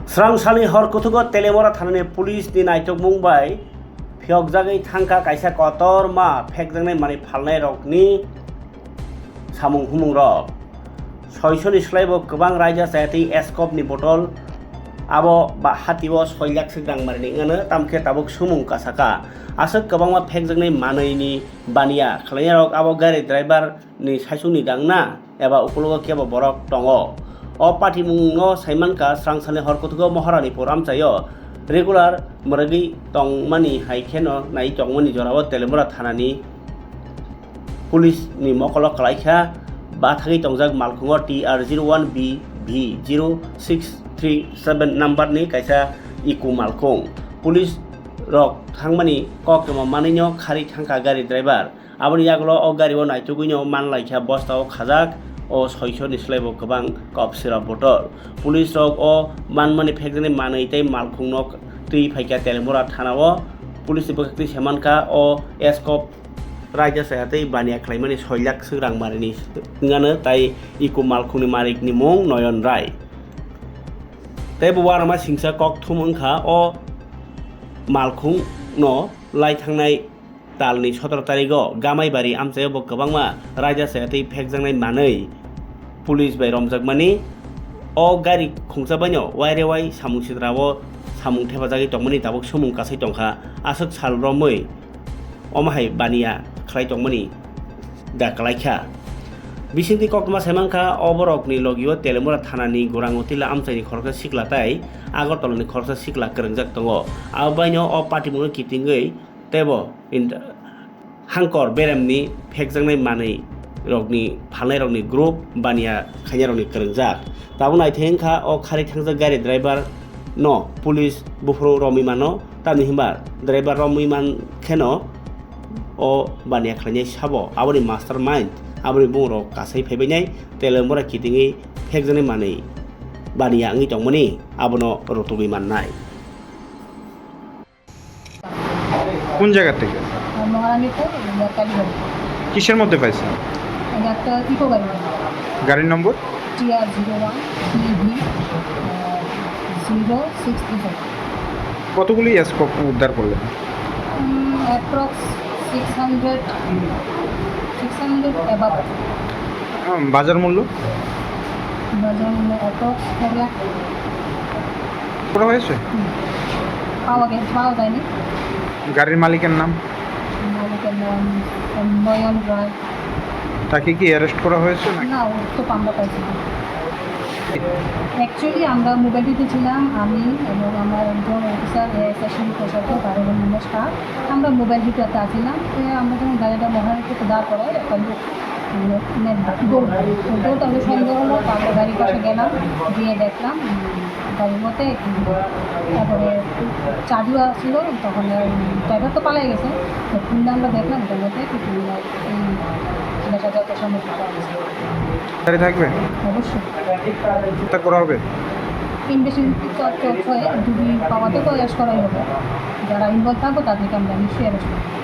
स्रांसानि हरकुथुगो तेलेमरा थानानै पुलिसनि नायथक मुंबाय फियकजागै थांखा कायसा कतर मा फेकजांनाय माने फालनाय रकनि सामुं हुमुं रक सयसनि स्लाइबो गोबां रायजा जायातै एस्कपनि बटल आबो बा हातिबो 6 लाख सिगां मारनि ngano tamke tabuk sumung kasaka asok गोबांमा फेकजांनाय मानैनि बानिया खलायनाय रक आबो गारि ड्राइभार नि सायसुनि दांना एबा उकुलगो केबो बरक दंगो o party mungno saimanka srangsani horkutugo moharani poram chayo regular muragi tongmani haikeno nai tongmani jorabo telemura thanani police ni mokolo kalaikha bathagi tongjak malkhungo TR01B V0637 number ni kaisa iku malkhung police rok thangmani kokemo manino khari thangka gari driver aboni yaglo o gari o naituguino manlaikha bostao khajak o 600 ni slaibo gobang kop sirap botol police rok o manmani phekjani manaitai malkhungnok tui phaika telemura thanao police bokti semanka o escop raja sayatai bania khlaimani 6 lakh sigrang marini ngano tai iku malkhungni marik ni mung noyon rai tai buwarama singsa kok thumungkha o malkhung no lai thangnai talni 17 tarigo gamaibari amchayo bo gobangma raja sayatai phekjangnai manai police by romjakmani o gari khungsabaino wairewai samung sidrawo samung thepajagi tongmani tabuk sumung kasai tongkha asok salromoi omahai bania khlai tongmani da kalaikha bisingti kokma semanka oborokni logio telemura thanani gorangotila amchaini khorka siklatai agartolani khorka sikla krengjak tongo abaino o patimuno kitingei tebo hangkor beremni phekjangnai manai rokni phalnai rokni group bania khanya rokni krengjak tabuk naithengkha o khari thangjak gari driver no police bufro romi mano tamni himbar driver romi man kheno o bania khlainya sabo aboni mastermind aboni bungro kasai phaibainai telemura kitingi phekjanai manai bania angi tongmani abono rotubi mannai কোন জায়গা থেকে মহারানীপুর কালীবাড়ি কিসের মধ্যে পাইছেন একটা eco গাড়ি গাড়ির নম্বর TR01 PV 0637 কতগুলি স্কোপ উদ্ধার করলেন অ্যাপ্রক্স 600 অ্যাবাভ বাজার মূল্য বাজার মূল্য অ্যাপ্রক্স 1 লাখ করা হয়েছে পাওয়া যায়নি গাড়ির মালিকের নাম মালিকের নাম নয়ন রায় তাকে কি অ্যারেস্ট করা হয়েছে নাকি না ও তো আমরা পাইছি না অ্যাকচুয়ালি আমরা মোবাইল ডিউটি ছিলাম আমি এবং আমার একজন অফিসার সেশন প্রশাসক তার নমস্কার আমরা মোবাইল ডিউটিতে আছিলাম আমরা যখন গাড়িটা মহারানীপুর দাঁড় করাই একটা লোক দৌড় তাদের সন্দেহ হলো তারপর গাড়ির পাশে গেলাম গিয়ে দেখলাম গাড়ির মধ্যে তারপরে চাবিও ছিল তখন ড্রাইভার তো পালাই গেছে খুললে আমরা দেখলাম ওটার মধ্যে এই নেশাজাত সামগ্রী পাওয়া গেছে গাড়ি থাকবে অবশ্যই তা করা হবে ইনভেস্টিগেশন যদি পাওয়াতে তো অ্যারেস্ট করাই হবে যারা ইনভলভ থাকবো তাদেরকে আমরা নিশ্চয়ই অ্যারেস্ট করবো